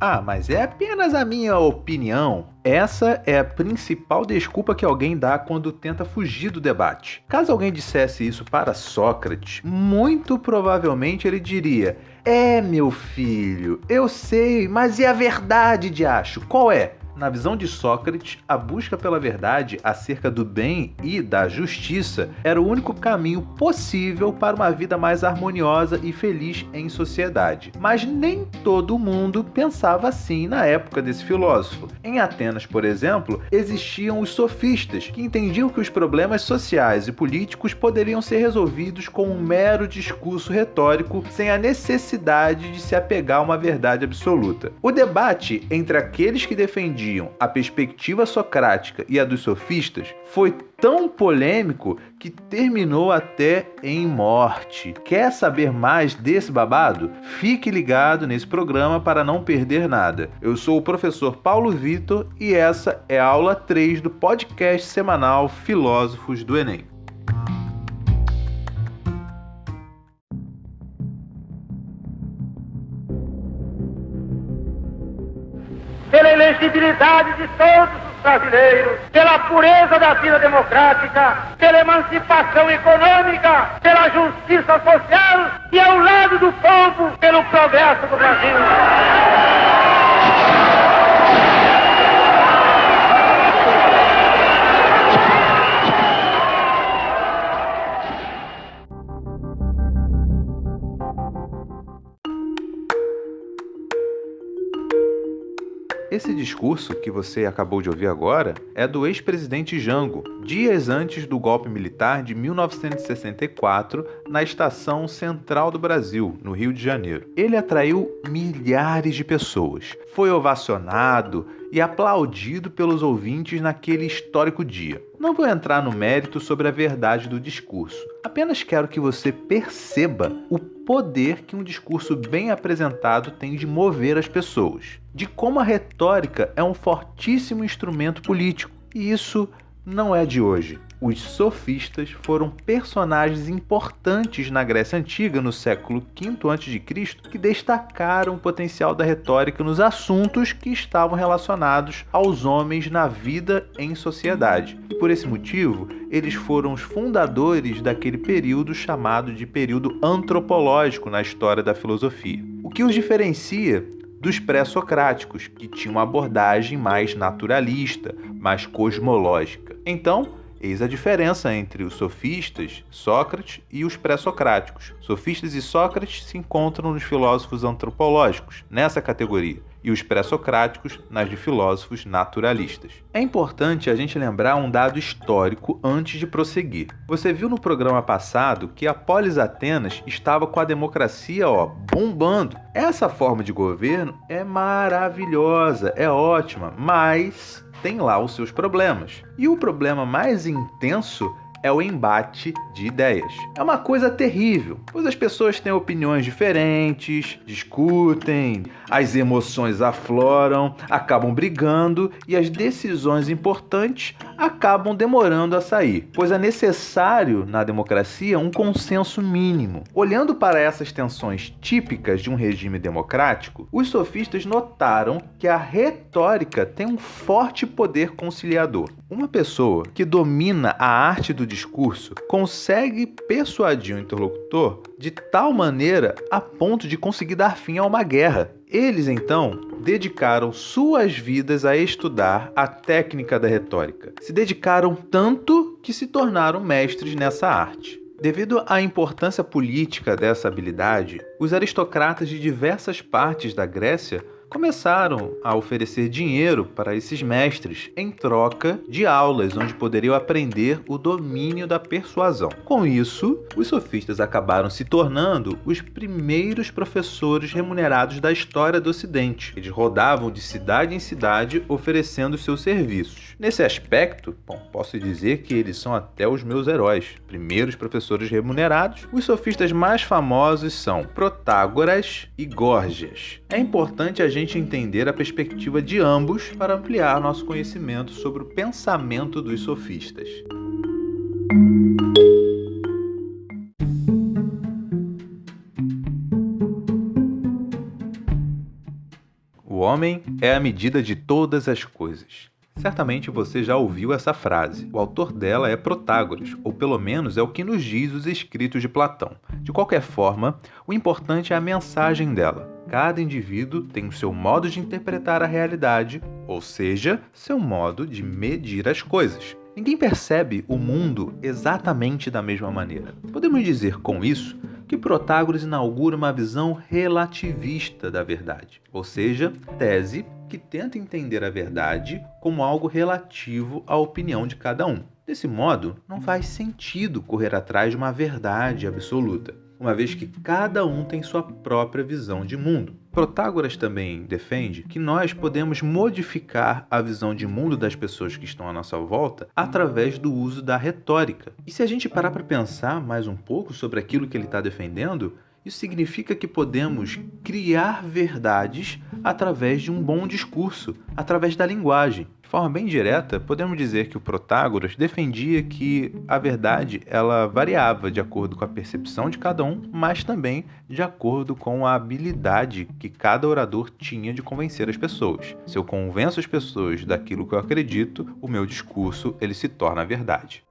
"Ah, mas é apenas a minha opinião." Essa é a principal desculpa que alguém dá quando tenta fugir do debate. Caso alguém dissesse isso para Sócrates, muito provavelmente ele diria: meu filho, eu sei, mas e a verdade, diacho? Qual é?" Na visão de Sócrates, a busca pela verdade acerca do bem e da justiça era o único caminho possível para uma vida mais harmoniosa e feliz em sociedade. Mas nem todo mundo pensava assim na época desse filósofo. Em Atenas, por exemplo, existiam os sofistas, que entendiam que os problemas sociais e políticos poderiam ser resolvidos com um mero discurso retórico, sem a necessidade de se apegar a uma verdade absoluta. O debate entre aqueles que defendiam a perspectiva socrática e a dos sofistas foi tão polêmico que terminou até em morte. Quer saber mais desse babado? Fique ligado nesse programa para não perder nada. Eu sou o professor Paulo Vitor e essa é a aula 3 do podcast semanal Filósofos do Enem. Pela elegibilidade de todos os brasileiros, pela pureza da vida democrática, pela emancipação econômica, pela justiça social e, ao lado do povo, pelo progresso do Brasil. Esse discurso que você acabou de ouvir agora é do ex-presidente Jango, dias antes do golpe militar de 1964, na Estação Central do Brasil, no Rio de Janeiro. Ele atraiu milhares de pessoas, foi ovacionado e aplaudido pelos ouvintes naquele histórico dia. Não vou entrar no mérito sobre a verdade do discurso, apenas quero que você perceba o poder que um discurso bem apresentado tem de mover as pessoas, de como a retórica é um fortíssimo instrumento político, e isso não é de hoje. Os sofistas foram personagens importantes na Grécia Antiga, no século V a.C., que destacaram o potencial da retórica nos assuntos que estavam relacionados aos homens na vida em sociedade. E por esse motivo, eles foram os fundadores daquele período chamado de período antropológico na história da filosofia. O que os diferencia dos pré-socráticos, que tinham uma abordagem mais naturalista, mais cosmológica. Então, eis a diferença entre os sofistas, Sócrates, e os pré-socráticos. Sofistas e Sócrates se encontram nos filósofos antropológicos, nessa categoria, e os pré-socráticos nas de filósofos naturalistas. É importante a gente lembrar um dado histórico antes de prosseguir. Você viu no programa passado que a Polis Atenas estava com a democracia, bombando. Essa forma de governo é maravilhosa, é ótima, mas tem lá os seus problemas. E o problema mais intenso é o embate de ideias. É uma coisa terrível, pois as pessoas têm opiniões diferentes, discutem, as emoções afloram, acabam brigando e as decisões importantes acabam demorando a sair, pois é necessário na democracia um consenso mínimo. Olhando para essas tensões típicas de um regime democrático, os sofistas notaram que a retórica tem um forte poder conciliador. Uma pessoa que domina a arte do discurso consegue persuadir o interlocutor de tal maneira a ponto de conseguir dar fim a uma guerra. Eles, então, dedicaram suas vidas a estudar a técnica da retórica. Se dedicaram tanto que se tornaram mestres nessa arte. Devido à importância política dessa habilidade, os aristocratas de diversas partes da Grécia começaram a oferecer dinheiro para esses mestres em troca de aulas onde poderiam aprender o domínio da persuasão. Com isso, os sofistas acabaram se tornando os primeiros professores remunerados da história do Ocidente. Eles rodavam de cidade em cidade oferecendo seus serviços. Nesse aspecto, posso dizer que eles são até os meus heróis. Primeiros professores remunerados, os sofistas mais famosos são Protágoras e Górgias. É importante a gente entender a perspectiva de ambos para ampliar nosso conhecimento sobre o pensamento dos sofistas. homem é a medida de todas as coisas. Certamente você já ouviu essa frase. O autor dela é Protágoras, ou pelo menos é o que nos diz os escritos de Platão. De qualquer forma, o importante é a mensagem dela. Cada indivíduo tem o seu modo de interpretar a realidade, ou seja, seu modo de medir as coisas. Ninguém percebe o mundo exatamente da mesma maneira. Podemos dizer com isso que Protágoras inaugura uma visão relativista da verdade, ou seja, tese que tenta entender a verdade como algo relativo à opinião de cada um. Desse modo, não faz sentido correr atrás de uma verdade absoluta, uma vez que cada um tem sua própria visão de mundo. Protágoras também defende que nós podemos modificar a visão de mundo das pessoas que estão à nossa volta através do uso da retórica. E se a gente parar para pensar mais um pouco sobre aquilo que ele está defendendo, isso significa que podemos criar verdades através de um bom discurso, através da linguagem. De forma bem direta, podemos dizer que o Protágoras defendia que a verdade ela variava de acordo com a percepção de cada um, mas também de acordo com a habilidade que cada orador tinha de convencer as pessoas. Se eu convenço as pessoas daquilo que eu acredito, o meu discurso ele se torna verdade.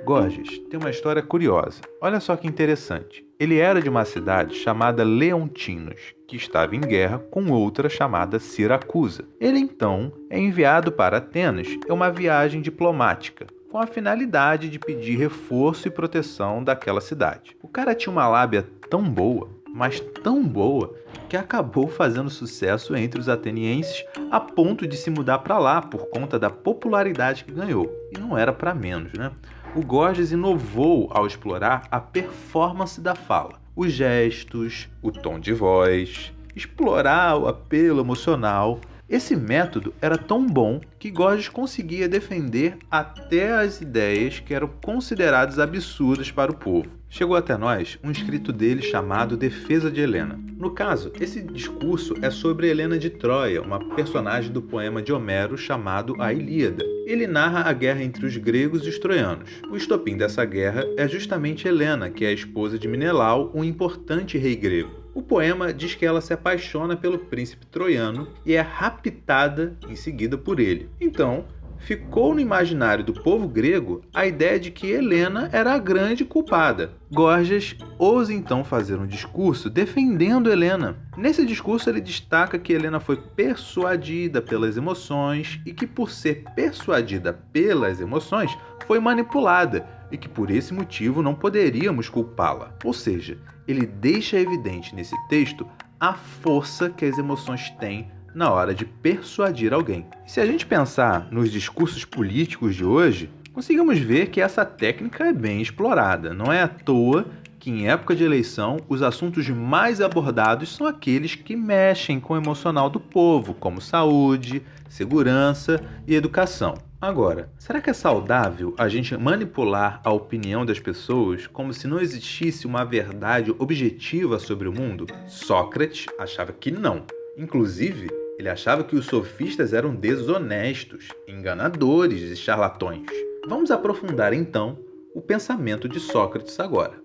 Gorgias tem uma história curiosa. Olha só que interessante. Ele era de uma cidade chamada Leontinos, que estava em guerra com outra chamada Siracusa. Ele então é enviado para Atenas em uma viagem diplomática, com a finalidade de pedir reforço e proteção daquela cidade. O cara tinha uma lábia tão boa, mas tão boa, que acabou fazendo sucesso entre os atenienses a ponto de se mudar para lá por conta da popularidade que ganhou. E não era para menos, né? O Gorgias inovou ao explorar a performance da fala, os gestos, o tom de voz, explorar o apelo emocional. Esse método era tão bom que Gorgias conseguia defender até as ideias que eram consideradas absurdas para o povo. Chegou até nós um escrito dele chamado Defesa de Helena. No caso, esse discurso é sobre Helena de Troia, uma personagem do poema de Homero chamado A Ilíada. Ele narra a guerra entre os gregos e os troianos. O estopim dessa guerra é justamente Helena, que é a esposa de Menelau, um importante rei grego. O poema diz que ela se apaixona pelo príncipe troiano e é raptada em seguida por ele. Então, ficou no imaginário do povo grego a ideia de que Helena era a grande culpada. Gorgias ousa então fazer um discurso defendendo Helena. Nesse discurso ele destaca que Helena foi persuadida pelas emoções e que por ser persuadida pelas emoções foi manipulada e que por esse motivo não poderíamos culpá-la. Ou seja, ele deixa evidente nesse texto a força que as emoções têm na hora de persuadir alguém. E se a gente pensar nos discursos políticos de hoje, conseguimos ver que essa técnica é bem explorada. Não é à toa que em época de eleição os assuntos mais abordados são aqueles que mexem com o emocional do povo, como saúde, segurança e educação. Agora, será que é saudável a gente manipular a opinião das pessoas como se não existisse uma verdade objetiva sobre o mundo? Sócrates achava que não. Inclusive, ele achava que os sofistas eram desonestos, enganadores e charlatões. Vamos aprofundar então o pensamento de Sócrates agora.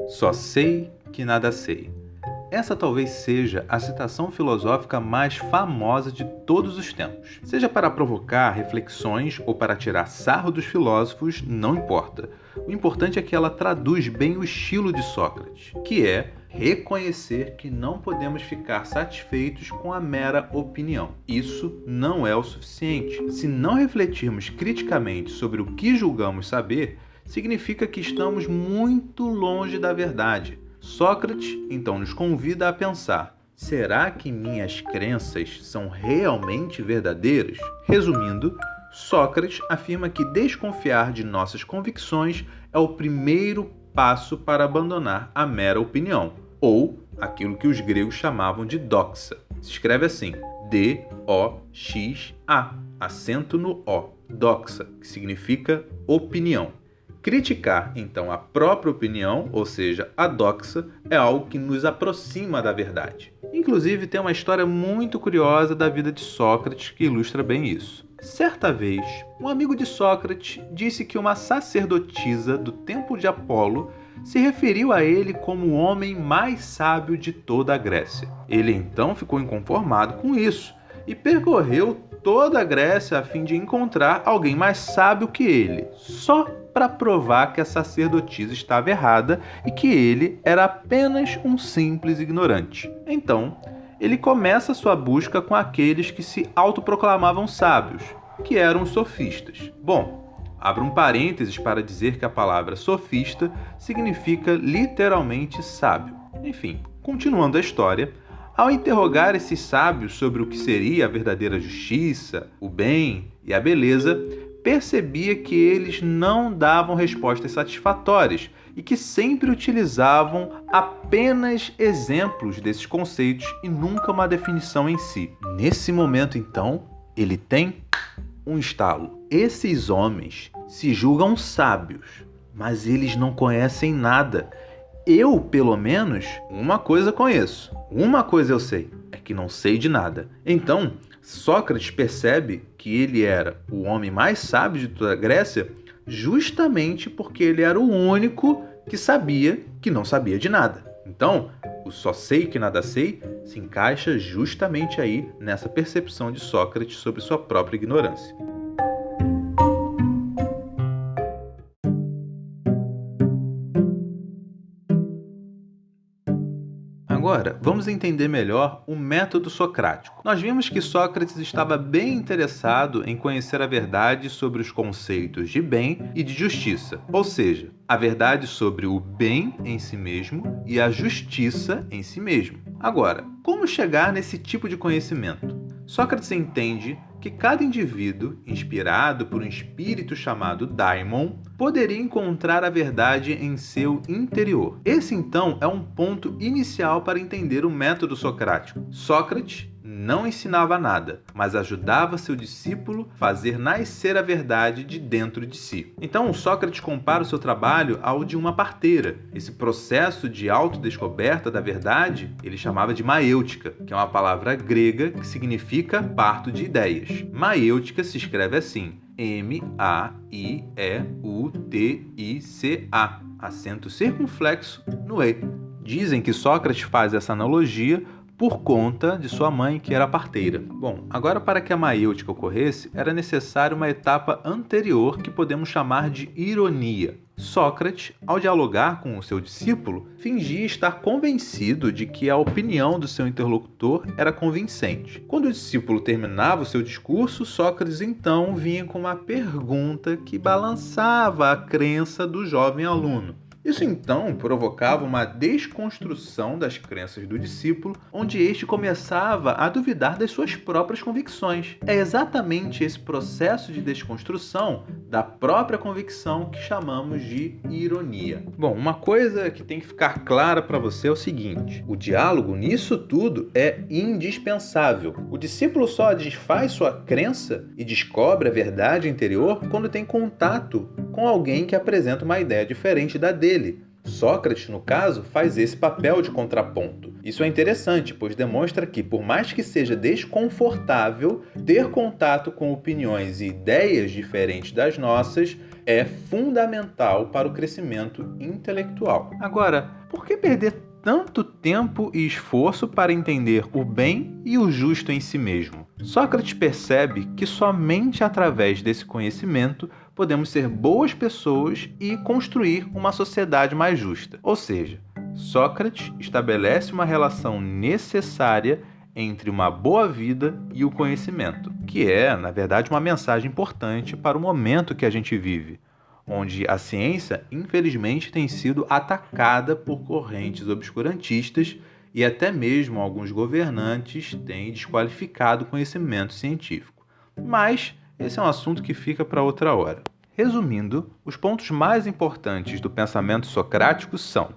Só sei que nada sei. Essa talvez seja a citação filosófica mais famosa de todos os tempos. Seja para provocar reflexões ou para tirar sarro dos filósofos, não importa. O importante é que ela traduz bem o estilo de Sócrates, que é reconhecer que não podemos ficar satisfeitos com a mera opinião. Isso não é o suficiente. Se não refletirmos criticamente sobre o que julgamos saber, significa que estamos muito longe da verdade. Sócrates, então, nos convida a pensar: será que minhas crenças são realmente verdadeiras? Resumindo, Sócrates afirma que desconfiar de nossas convicções é o primeiro passo para abandonar a mera opinião, ou aquilo que os gregos chamavam de doxa. Se escreve assim: D-O-X-A, acento no O, doxa, que significa opinião. Criticar, então, a própria opinião, ou seja, a doxa, é algo que nos aproxima da verdade. Inclusive, tem uma história muito curiosa da vida de Sócrates que ilustra bem isso. Certa vez, um amigo de Sócrates disse que uma sacerdotisa do templo de Apolo se referiu a ele como o homem mais sábio de toda a Grécia. Ele então ficou inconformado com isso e percorreu toda a Grécia a fim de encontrar alguém mais sábio que ele, só para provar que a sacerdotisa estava errada e que ele era apenas um simples ignorante. Então, ele começa sua busca com aqueles que se autoproclamavam sábios, que eram os sofistas. Bom, abro um parênteses para dizer que a palavra sofista significa literalmente sábio. Enfim, continuando a história, ao interrogar esses sábios sobre o que seria a verdadeira justiça, o bem e a beleza, percebia que eles não davam respostas satisfatórias e que sempre utilizavam apenas exemplos desses conceitos e nunca uma definição em si. Nesse momento, então, ele tem um estalo. Esses homens se julgam sábios, mas eles não conhecem nada. Eu, pelo menos, uma coisa conheço. Uma coisa eu sei, é que não sei de nada. Então, Sócrates percebe que ele era o homem mais sábio de toda a Grécia justamente porque ele era o único que sabia que não sabia de nada. Então, o só sei que nada sei se encaixa justamente aí nessa percepção de Sócrates sobre sua própria ignorância. Agora, vamos entender melhor o método socrático. Nós vimos que Sócrates estava bem interessado em conhecer a verdade sobre os conceitos de bem e de justiça, ou seja, a verdade sobre o bem em si mesmo e a justiça em si mesmo. Agora, como chegar nesse tipo de conhecimento? Sócrates entende que cada indivíduo, inspirado por um espírito chamado daimon, poderia encontrar a verdade em seu interior. Esse, então, é um ponto inicial para entender o método socrático. Sócrates não ensinava nada, mas ajudava seu discípulo a fazer nascer a verdade de dentro de si. Então, Sócrates compara o seu trabalho ao de uma parteira. Esse processo de autodescoberta da verdade, ele chamava de maêutica, que é uma palavra grega que significa parto de ideias. Maêutica se escreve assim: M-A-I-E-U-T-I-C-A, acento circunflexo no E. Dizem que Sócrates faz essa analogia por conta de sua mãe, que era parteira. Bom, agora para que a maêutica ocorresse, era necessária uma etapa anterior que podemos chamar de ironia. Sócrates, ao dialogar com o seu discípulo, fingia estar convencido de que a opinião do seu interlocutor era convincente. Quando o discípulo terminava o seu discurso, Sócrates então vinha com uma pergunta que balançava a crença do jovem aluno. Isso então provocava uma desconstrução das crenças do discípulo, onde este começava a duvidar das suas próprias convicções. É exatamente esse processo de desconstrução da própria convicção que chamamos de ironia. Bom, uma coisa que tem que ficar clara para você é o seguinte: o diálogo nisso tudo é indispensável. O discípulo só desfaz sua crença e descobre a verdade interior quando tem contato com alguém que apresenta uma ideia diferente da dele. Sócrates, no caso, faz esse papel de contraponto. Isso é interessante, pois demonstra que, por mais que seja desconfortável, ter contato com opiniões e ideias diferentes das nossas é fundamental para o crescimento intelectual. Agora, por que perder tanto tempo e esforço para entender o bem e o justo em si mesmo? Sócrates percebe que somente através desse conhecimento podemos ser boas pessoas e construir uma sociedade mais justa. Ou seja, Sócrates estabelece uma relação necessária entre uma boa vida e o conhecimento, que é, na verdade, uma mensagem importante para o momento que a gente vive, onde a ciência, infelizmente, tem sido atacada por correntes obscurantistas e até mesmo alguns governantes têm desqualificado o conhecimento científico. Mas esse é um assunto que fica para outra hora. Resumindo, os pontos mais importantes do pensamento socrático são: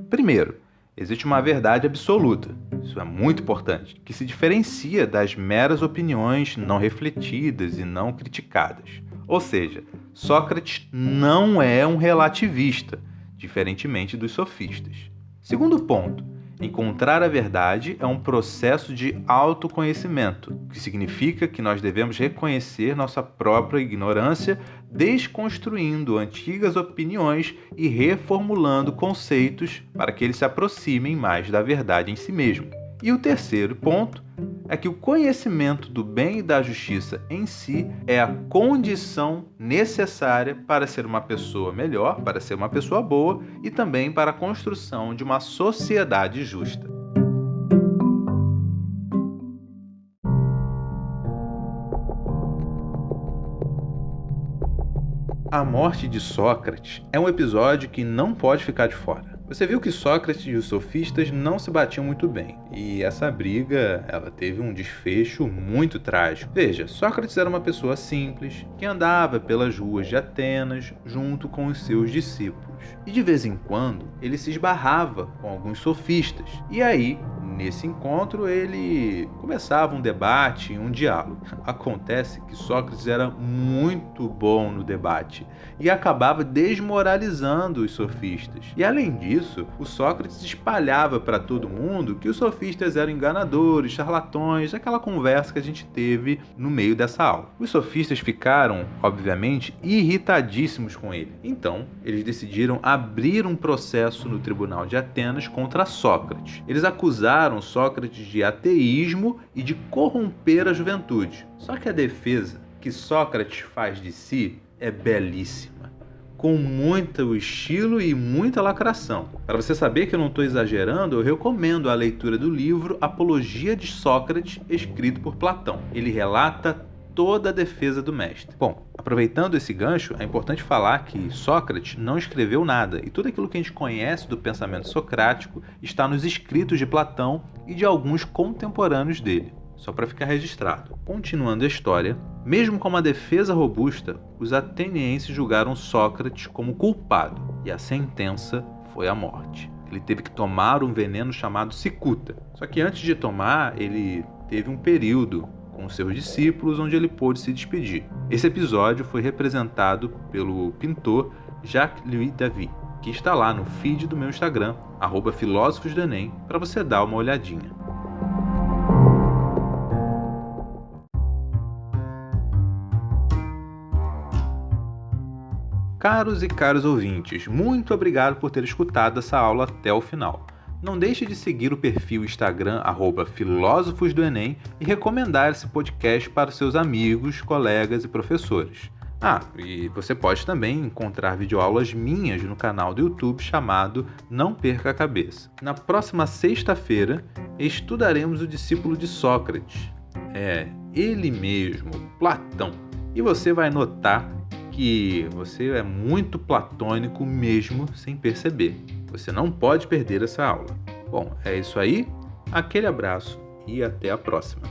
primeiro, existe uma verdade absoluta, isso é muito importante, que se diferencia das meras opiniões não refletidas e não criticadas. Ou seja, Sócrates não é um relativista, diferentemente dos sofistas. Segundo ponto, Encontrar a verdade é um processo de autoconhecimento, que significa que nós devemos reconhecer nossa própria ignorância, desconstruindo antigas opiniões e reformulando conceitos para que eles se aproximem mais da verdade em si mesmo. E o terceiro ponto é que o conhecimento do bem e da justiça em si é a condição necessária para ser uma pessoa melhor, para ser uma pessoa boa e também para a construção de uma sociedade justa. A morte de Sócrates é um episódio que não pode ficar de fora. Você viu que Sócrates e os sofistas não se batiam muito bem, e essa briga ela teve um desfecho muito trágico. Veja, Sócrates era uma pessoa simples, que andava pelas ruas de Atenas junto com os seus discípulos. E de vez em quando ele se esbarrava com alguns sofistas. E aí, nesse encontro, ele começava um debate, um diálogo. Acontece que Sócrates era muito bom no debate e acabava desmoralizando os sofistas. E além disso, o Sócrates espalhava para todo mundo que os sofistas eram enganadores, charlatões, aquela conversa que a gente teve no meio dessa aula. Os sofistas ficaram, obviamente, irritadíssimos com ele. Então, eles decidiram abrir um processo no Tribunal de Atenas contra Sócrates. Eles acusaram Sócrates de ateísmo e de corromper a juventude. Só que a defesa que Sócrates faz de si é belíssima, com muito estilo e muita lacração. Para você saber que eu não estou exagerando, eu recomendo a leitura do livro Apologia de Sócrates, escrito por Platão. Ele relata toda a defesa do mestre. Bom, aproveitando esse gancho, é importante falar que Sócrates não escreveu nada, e tudo aquilo que a gente conhece do pensamento socrático está nos escritos de Platão e de alguns contemporâneos dele. Só para ficar registrado. Continuando a história, mesmo com uma defesa robusta, os atenienses julgaram Sócrates como culpado, e a sentença foi a morte. Ele teve que tomar um veneno chamado cicuta. Só que antes de tomar, ele teve um período com seus discípulos onde ele pôde se despedir. Esse episódio foi representado pelo pintor Jacques-Louis David, que está lá no feed do meu Instagram, @filósofosdoenem, para você dar uma olhadinha. Caros e caros ouvintes, muito obrigado por ter escutado essa aula até o final. Não deixe de seguir o perfil Instagram @filósofosdoenem e recomendar esse podcast para seus amigos, colegas e professores. E você pode também encontrar videoaulas minhas no canal do YouTube chamado Não Perca a Cabeça. Na próxima sexta-feira, estudaremos o discípulo de Sócrates. Ele mesmo, Platão. E você vai notar que você é muito platônico mesmo sem perceber. Você não pode perder essa aula. Bom, é isso aí. Aquele abraço e até a próxima.